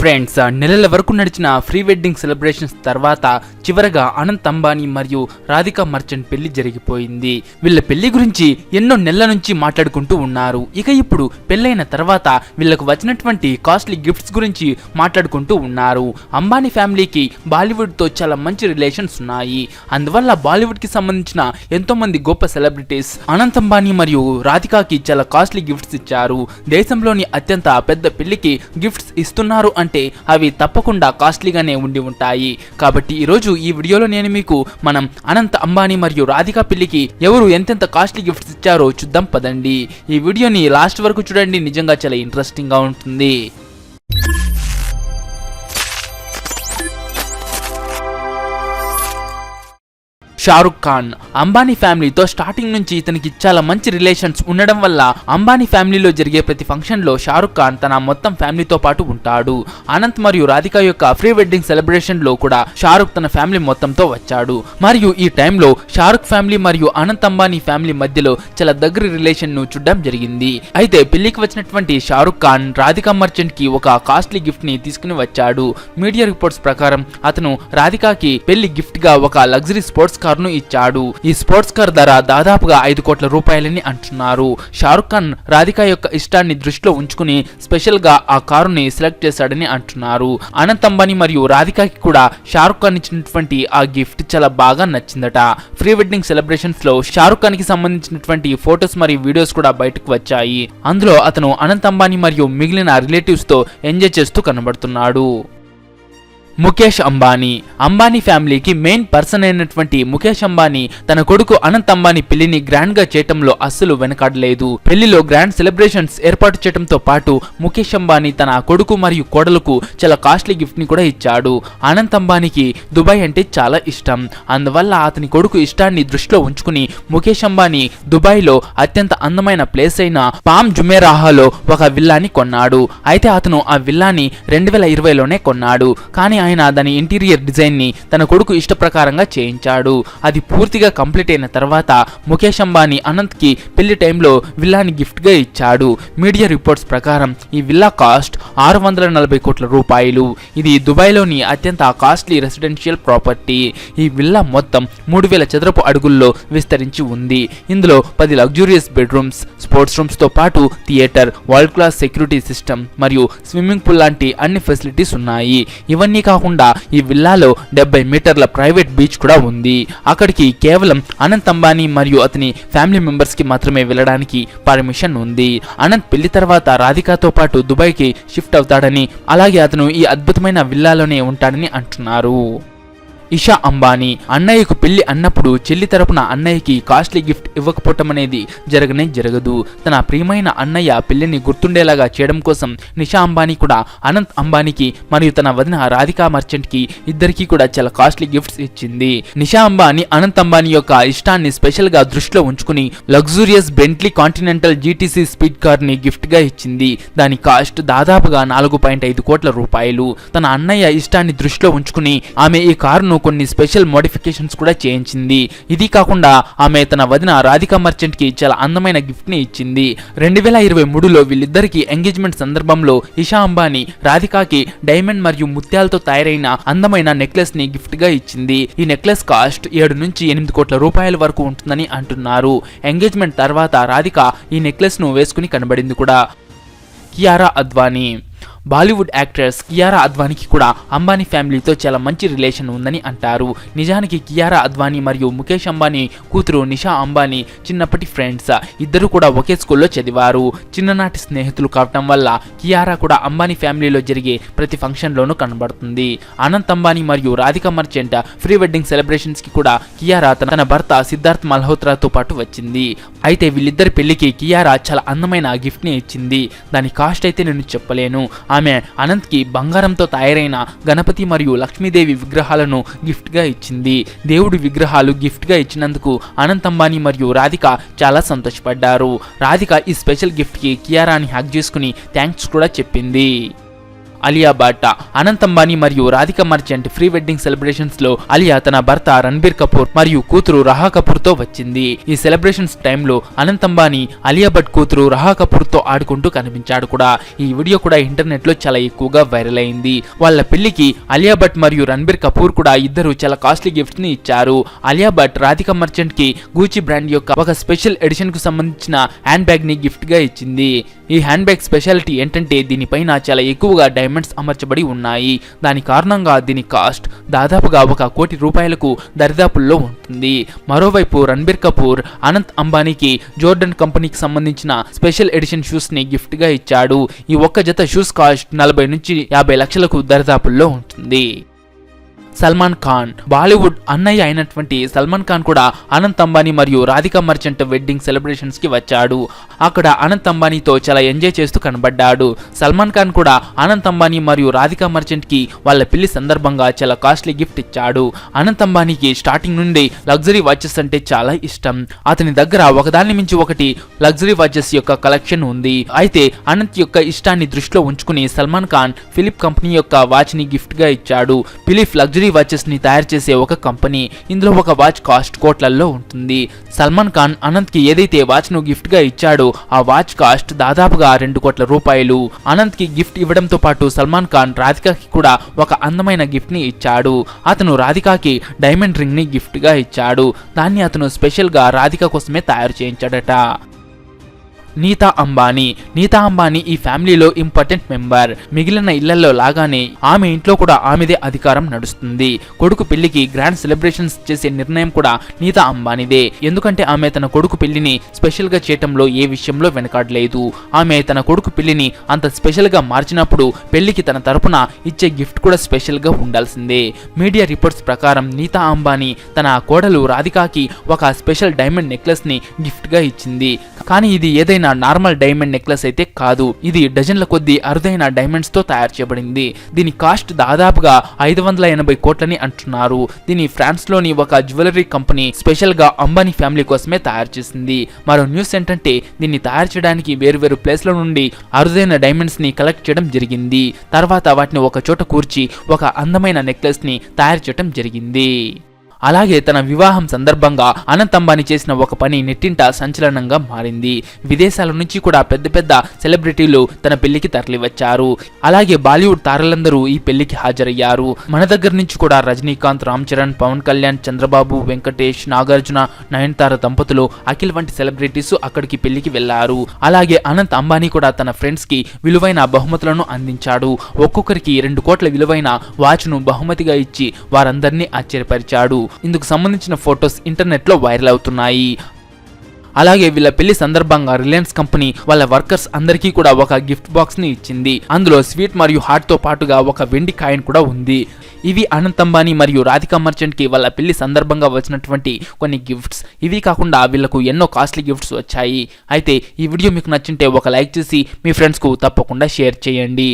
Friends, నెలల వరకు నడిచిన ప్రీ వెడ్డింగ్ సెలబ్రేషన్స్ తర్వాత చివరగా అనంత్ అంబానీ మరియు రాధికా మర్చెంట్ పెళ్లి జరిగిపోయింది. వీళ్ళ పెళ్లి గురించి ఎన్నో నెలల నుంచి మాట్లాడుకుంటూ ఉన్నారు. ఇక ఇప్పుడు పెళ్ళైన తర్వాత వీళ్ళకు వచ్చినటువంటి కాస్ట్లీ గిఫ్ట్స్ గురించి మాట్లాడుకుంటూ ఉన్నారు. అంబానీ ఫ్యామిలీకి బాలీవుడ్ తో చాలా మంచి రిలేషన్స్ ఉన్నాయి. అందువల్ల బాలీవుడ్ కి సంబంధించిన ఎంతో మంది గొప్ప సెలబ్రిటీస్ అనంత్ అంబానీ మరియు రాధికాకి చాలా కాస్ట్లీ గిఫ్ట్స్ ఇచ్చారు. దేశంలోని అత్యంత పెద్ద పెళ్లికి గిఫ్ట్స్ ఇస్తున్నారు అంటే అవి తప్పకుండా కాస్ట్లీగానే ఉండి ఉంటాయి. కాబట్టి ఈరోజు ఈ వీడియోలో నేను మీకు మనం అనంత్ అంబానీ మరియు రాధికా పెళ్లికి ఎవరు ఎంతెంత కాస్ట్లీ గిఫ్ట్స్ ఇచ్చారో చూద్దాం పదండి. ఈ వీడియోని లాస్ట్ వరకు చూడండి, నిజంగా చాలా ఇంట్రెస్టింగ్ గా ఉంటుంది. షారుఖ్ ఖాన్ అంబానీ ఫ్యామిలీతో స్టార్టింగ్ నుంచి ఇతనికి చాలా మంచి రిలేషన్స్ ఉండడం వల్ల అంబానీ ఫ్యామిలీలో జరిగే ప్రతి ఫంక్షన్ లో షారుఖ్ ఖాన్ తన మొత్తం ఫ్యామిలీతో పాటు ఉంటాడు. అనంత్ మరియు రాధిక యొక్క ప్రీ వెడ్డింగ్ సెలబ్రేషన్ లో కూడా షారుఖ్ తన ఫ్యామిలీ మొత్తంతో వచ్చాడు. మరియు ఈ టైంలో షారుఖ్ ఫ్యామిలీ మరియు అనంత్ అంబానీ ఫ్యామిలీ మధ్యలో చాలా దగ్గర రిలేషన్ ను చూడడం జరిగింది. అయితే పెళ్లికి వచ్చినటువంటి షారుఖ్ ఖాన్ రాధికా మర్చెంట్ కి ఒక కాస్ట్లీ గిఫ్ట్ ని తీసుకుని వచ్చాడు. మీడియా రిపోర్ట్స్ ప్రకారం అతను రాధికాకి పెళ్లి గిఫ్ట్ గా ఒక లగ్జరీ స్పోర్ట్స్ కార్ ను ఇచ్చాడు. ఈ స్పోర్ట్స్ కార్ ధర దాదాపుగా 5 కోట్ల రూపాయలని అంటున్నారు. షారుఖ్ ఖాన్ రాధికా యొక్క ఇష్టాన్ని దృష్టిలో ఉంచుకుని స్పెషల్ గా ఆ కారుని సెలెక్ట్ చేశాడని అంటున్నారు. అనంత్ అంబానీ మరియు రాధికాకి కూడా షారుఖ్ ఖాన్ ఇచ్చినటువంటి ఆ గిఫ్ట్ చాలా బాగా నచ్చిందట. ప్రీ వెడ్డింగ్ సెలబ్రేషన్స్ లో షారుఖ్ ఖాన్ కి సంబంధించినటువంటి ఫోటోస్ మరియు వీడియోస్ కూడా బయటకు వచ్చాయి. అందులో అతను అనంత్ అంబానీ మరియు మిగిలిన రిలేటివ్స్ తో ఎంజాయ్ చేస్తూ కనబడుతున్నాడు. ముఖేష్ అంబానీ అంబానీ ఫ్యామిలీకి మెయిన్ పర్సన్ అయినటువంటి ముఖేష్ అంబానీ తన కొడుకు అనంత్ అంబానీ పెళ్లిని గ్రాండ్ గా చేయటంలో అస్సలు వెనకాడలేదు. పెళ్లిలో గ్రాండ్ సెలబ్రేషన్స్ ఏర్పాటు చేయడంతో పాటు ముఖేష్ అంబానీ తన కొడుకు మరియు కోడలకు చాలా కాస్ట్లీ గిఫ్ట్ ని కూడా ఇచ్చాడు. అనంత్ అంబానీకి దుబాయ్ అంటే చాలా ఇష్టం. అందువల్ల అతని కొడుకు ఇష్టాన్ని దృష్టిలో ఉంచుకుని ముఖేష్ అంబానీ దుబాయ్ లో అత్యంత అందమైన ప్లేస్ అయిన పామ్ జుమేరాహాలో ఒక విల్లాని కొన్నాడు. అయితే అతను ఆ విల్లాని 2020లోనే కొన్నాడు. కానీ ఆయన దాని ఇంటీరియర్ డిజైన్ ని తన కొడుకు ఇష్ట ప్రకారంగా చేయించాడు. అది పూర్తిగా కంప్లీట్ అయిన తర్వాత ముఖేష్ అంబానీ అనంత్ కి పెళ్లి టైంలో విల్లాని గిఫ్ట్ గా ఇచ్చాడు. మీడియా రిపోర్ట్స్ ప్రకారం ఈ విల్లా కాస్ట్ 640 కోట్ల రూపాయలు. ఇది దుబాయ్ లోని అత్యంత కాస్ట్లీ రెసిడెన్షియల్ ప్రాపర్టీ. ఈ విల్లా మొత్తం 3000 చదరపు అడుగుల్లో విస్తరించి ఉంది. ఇందులో 10 లగ్జూరియస్ బెడ్రూమ్స్, స్పోర్ట్స్ రూమ్స్ తో పాటు theatre, world class security system మరియు స్విమ్మింగ్ పూల్ లాంటి అన్ని ఫెసిలిటీస్ ఉన్నాయి. ఇవన్నీ కాకుండా ఈ విల్లాలో 70 మీటర్ల ప్రైవేట్ బీచ్ కూడా ఉంది. అక్కడికి కేవలం అనంత్ అంబానీ మరియు అతని ఫ్యామిలీ మెంబర్స్ కి మాత్రమే వెళ్ళడానికి పర్మిషన్ ఉంది. అనంత్ పెళ్లి తర్వాత రాధికాతో పాటు దుబాయ్ కి షిఫ్ట్ అవుతాడని, అలాగే అతను ఈ అద్భుతమైన విల్లాలోనే ఉంటాడని అంటున్నారు. ఇషా అంబానీ అన్నయ్యకు పెళ్లి అన్నప్పుడు చెల్లి తరపున అన్నయ్యకి కాస్ట్లీ గిఫ్ట్ ఇవ్వకపోవటం అనేది జరగనే జరగదు. తన ప్రియమైన అన్నయ్య పెళ్లిని గుర్తుండేలాగా చేయడం కోసం నిషా అంబానీ కూడా అనంత్ అంబానీకి మరియు తన వదిన రాధికా మర్చెంట్ కి ఇద్దరికి కూడా చాలా కాస్ట్లీ గిఫ్ట్స్ ఇచ్చింది. నిషా అంబానీ అనంత్ అంబానీ యొక్క ఇష్టాన్ని స్పెషల్ గా దృష్టిలో ఉంచుకుని luxurious Bentley continental GTC speed car ని గిఫ్ట్ గా ఇచ్చింది. దాని కాస్ట్ దాదాపుగా 4.5 కోట్ల రూపాయలు. తన అన్నయ్య ఇష్టాన్ని దృష్టిలో ఉంచుకుని ఆమె ఈ కారును కొన్ని స్పెషల్ మోడిఫికేషన్స్ కూడా చేయించింది. ఇది కాకుండా ఆమె తన వదిన రాధికా మర్చెంట్ కి చాలా అందమైన గిఫ్ట్ ని ఇచ్చింది. 2023లో వీళ్ళిద్దరికి ఎంగేజ్మెంట్ సందర్భంలో ఇషా అంబానీ రాధికాకి డైమండ్ మరియు ముత్యాలతో తయారైన అందమైన నెక్లెస్ ని గిఫ్ట్ గా ఇచ్చింది. ఈ నెక్లెస్ కాస్ట్ 7 నుంచి 8 కోట్ల రూపాయల వరకు ఉంటుందని అంటున్నారు. ఎంగేజ్మెంట్ తర్వాత రాధిక ఈ నెక్లెస్ ను వేసుకుని కనబడింది కూడా. కియారా అద్వానీ బాలీవుడ్ యాక్ట్రెస్ కియారా అద్వానీకి కూడా అంబానీ ఫ్యామిలీతో చాలా మంచి రిలేషన్ ఉందని అంటారు. నిజానికి కియారా అద్వానీ మరియు ముఖేష్ అంబానీ కూతురు నిషా అంబానీ చిన్నప్పటి ఫ్రెండ్స్. ఇద్దరు కూడా ఒకే స్కూల్లో చదివారు. చిన్ననాటి స్నేహితులు కావటం వల్ల కియారా కూడా అంబానీ ఫ్యామిలీలో జరిగే ప్రతి ఫంక్షన్ లోనూ కనబడుతుంది. అనంత్ అంబానీ మరియు Radhika merchant pre wedding celebrations కి కూడా కియారా తన భర్త సిద్ధార్థ్ మల్హోత్రాతో పాటు వచ్చింది. అయితే వీళ్ళిద్దరి పెళ్లికి కియారా చాలా అందమైన గిఫ్ట్ ని ఇచ్చింది. దాని కాస్ట్ అయితే నేను చెప్పలేను. ఆమె అనంత్ కి బంగారంతో తయారైన గణపతి మరియు లక్ష్మీదేవి విగ్రహాలను గిఫ్ట్ గా ఇచ్చింది. దేవుడి విగ్రహాలు గిఫ్ట్ గా ఇచ్చినందుకు అనంత్ అంబానీ మరియు రాధిక చాలా సంతోషపడ్డారు. రాధిక ఈ స్పెషల్ గిఫ్ట్ కి కియారాని హగ్ చేసుకుని థ్యాంక్స్ కూడా చెప్పింది. అలియా భట్. అనంత్ అంబానీ మరియు Radhika merchant pre wedding celebrations లో అలియా తన భర్త రణబీర్ కపూర్ మరియు కూతురు రహా కపూర్ తో వచ్చింది. ఈ సెలబ్రేషన్స్ టైంలో అనంత్ అంబానీ అలియా భట్ కూతురు రహా కపూర్ తో ఆడుకుంటూ కనిపించాడు కూడా. ఈ వీడియో కూడా ఇంటర్నెట్ లో చాలా ఎక్కువగా వైరల్ అయింది. వాళ్ళ పెళ్లికి అలియా భట్ మరియు రణబీర్ కపూర్ కూడా ఇద్దరు చాలా కాస్ట్లీ గిఫ్ట్స్ ని ఇచ్చారు. అలియా భట్ రాధికా మర్చెంట్ కి గూచి బ్రాండ్ యొక్క ఒక స్పెషల్ ఎడిషన్ కు సంబంధించిన హ్యాండ్ బ్యాగ్ ని గిఫ్ట్ గా ఇచ్చింది. ఈ హ్యాండ్ బ్యాగ్ స్పెషాలిటీ ఏంటంటే దీనిపైన చాలా ఎక్కువగా డైమండ్స్ అమర్చబడి ఉన్నాయి. దాని కారణంగా దీని కాస్ట్ దాదాపుగా 1 కోటి రూపాయలకు దరిదాపుల్లో ఉంటుంది. మరోవైపు రణబీర్ కపూర్ అనంత్ అంబానీకి జోర్డన్ కంపెనీకి సంబంధించిన స్పెషల్ ఎడిషన్ షూస్ ని గిఫ్ట్ గా ఇచ్చాడు. ఈ ఒక్క జత షూస్ కాస్ట్ 40 నుంచి 50 లక్షలకు దరిదాపుల్లో ఉంటుంది. సల్మాన్ ఖాన్. బాలీవుడ్ అన్నయ్య అయినటువంటి సల్మాన్ ఖాన్ కూడా అనంత్ అంబానీ మరియు రాధికా మర్చెంట్ వెడ్డింగ్ సెలబ్రేషన్స్ కి వచ్చాడు. అక్కడ అనంత్ అంబానీతో చాలా ఎంజాయ్ చేస్తూ కనబడ్డాడు. సల్మాన్ ఖాన్ కూడా అనంత్ అంబానీ మరియు రాధికా మర్చెంట్ కి వాళ్ళ పెళ్లి సందర్భంగా చాలా కాస్ట్లీ గిఫ్ట్ ఇచ్చాడు. అనంత్ అంబానీకి స్టార్టింగ్ నుండి లగ్జరీ వాచెస్ అంటే చాలా ఇష్టం. అతని దగ్గర ఒకదాన్ని మించి ఒకటి లగ్జరీ వాచెస్ యొక్క కలెక్షన్ ఉంది. అయితే అనంత్ యొక్క ఇష్టాన్ని దృష్టిలో ఉంచుకుని సల్మాన్ ఖాన్ ఫిలిప్ కంపెనీ యొక్క వాచ్ ని గిఫ్ట్ గా ఇచ్చాడు. ఫిలిప్ లగ్జరీ వాచెస్ ని తయారు చేసే ఒక కంపెనీ. ఇందులో ఒక వాచ్ కాస్ట్ కోట్లల్లో ఉంటుంది. సల్మాన్ ఖాన్ అనంత్ కి ఏదైతే వాచ్ ను గిఫ్ట్ గా ఇచ్చాడో ఆ వాచ్ కాస్ట్ దాదాపుగా 2 కోట్ల రూపాయలు. అనంత్ కి గిఫ్ట్ ఇవ్వడంతో పాటు సల్మాన్ ఖాన్ రాధికాకి కూడా ఒక అందమైన గిఫ్ట్ ని ఇచ్చాడు. అతను రాధికాకి డైమండ్ రింగ్ ని గిఫ్ట్ గా ఇచ్చాడు. దాన్ని అతను స్పెషల్ గా రాధిక కోసమే తయారు చేయించాడట. నీతా అంబానీ. నీతా అంబానీ ఈ ఫ్యామిలీలో ఇంపార్టెంట్ మెంబర్. మిగిలిన ఇళ్లలో లాగానే ఆమె ఇంట్లో కూడా ఆమెదే అధికారం నడుస్తుంది. కొడుకు పెళ్లికి గ్రాండ్ సెలబ్రేషన్స్ చేసే నిర్ణయం కూడా నీతా అంబానీదే. ఎందుకంటే ఆమె తన కొడుకు పెళ్లిని స్పెషల్ గా చేయటంలో ఏ విషయంలో వెనకాడలేదు. ఆమె తన కొడుకు పెళ్లిని అంత స్పెషల్ గా మార్చినప్పుడు పెళ్లికి తన తరపున ఇచ్చే గిఫ్ట్ కూడా స్పెషల్ గా ఉండాల్సిందే. మీడియా రిపోర్ట్స్ ప్రకారం నీతా అంబానీ తన కోడలు రాధికాకి ఒక స్పెషల్ డైమండ్ నెక్లెస్ ని గిఫ్ట్ గా ఇచ్చింది. కానీ ఇది ఏదైనా నార్మల్ డైమండ్ నెక్లెస్ అయితే కాదు. ఇది డజన్ల కొద్ది అరుదైన డైమండ్స్ తో తయారు చేయబడింది. దీని కాస్ట్ దాదాపుగా 580 కోట్లని అంటున్నారు. దీని ఫ్రాన్స్ లోని ఒక జ్యువెలరీ కంపెనీ స్పెషల్ గా అంబానీ ఫ్యామిలీ కోసమే తయారు చేసింది. మరో న్యూస్ ఏంటంటే దీన్ని తయారు చేయడానికి వేరు ప్లేస్ల నుండి అరుదైన డైమండ్స్ ని కలెక్ట్ చేయడం జరిగింది. తర్వాత వాటిని ఒక చోట కూర్చి ఒక అందమైన నెక్లెస్ ని తయారు చేయడం జరిగింది. అలాగే తన వివాహం సందర్భంగా అనంత్ అంబానీ చేసిన ఒక పని నెట్టింట సంచలనంగా మారింది. విదేశాల నుంచి కూడా పెద్ద సెలబ్రిటీలు తన పెళ్లికి తరలివచ్చారు. అలాగే బాలీవుడ్ తారలందరూ ఈ పెళ్లికి హాజరయ్యారు. మన దగ్గర నుంచి కూడా రజనీకాంత్, రామ్ చరణ్, పవన్ కళ్యాణ్, చంద్రబాబు, వెంకటేష్, నాగార్జున, నయనతార దంపతులు, అఖిల్ వంటి సెలబ్రిటీస్ అక్కడికి పెళ్లికి వెళ్లారు. అలాగే అనంత్ అంబానీ కూడా తన ఫ్రెండ్స్ కి విలువైన బహుమతులను అందించాడు. ఒక్కొక్కరికి 2 కోట్ల విలువైన వాచ్ ను బహుమతిగా ఇచ్చి వారందరినీ ఆశ్చర్యపరిచాడు. ఇందుకు సంబంధించిన ఫొటోస్ ఇంటర్నెట్ లో వైరల్ అవుతున్నాయి. అలాగే వీళ్ళ పెళ్లి సందర్భంగా రిలయన్స్ కంపెనీ వాళ్ళ వర్కర్స్ అందరికీ కూడా ఒక గిఫ్ట్ బాక్స్ ని ఇచ్చింది. అందులో స్వీట్ మరియు హార్ట్ తో పాటుగా ఒక వెండి కాయిన్ కూడా ఉంది. ఇవి అనంత్ అంబానీ మరియు రాధికా మర్చెంట్ కి వాళ్ళ పెళ్లి సందర్భంగా వచ్చినటువంటి కొన్ని గిఫ్ట్స్. ఇవి కాకుండా వీళ్ళకు ఎన్నో కాస్ట్లీ గిఫ్ట్స్ వచ్చాయి. అయితే ఈ వీడియో మీకు నచ్చింటే ఒక లైక్ చేసి మీ ఫ్రెండ్స్ కు తప్పకుండా షేర్ చేయండి.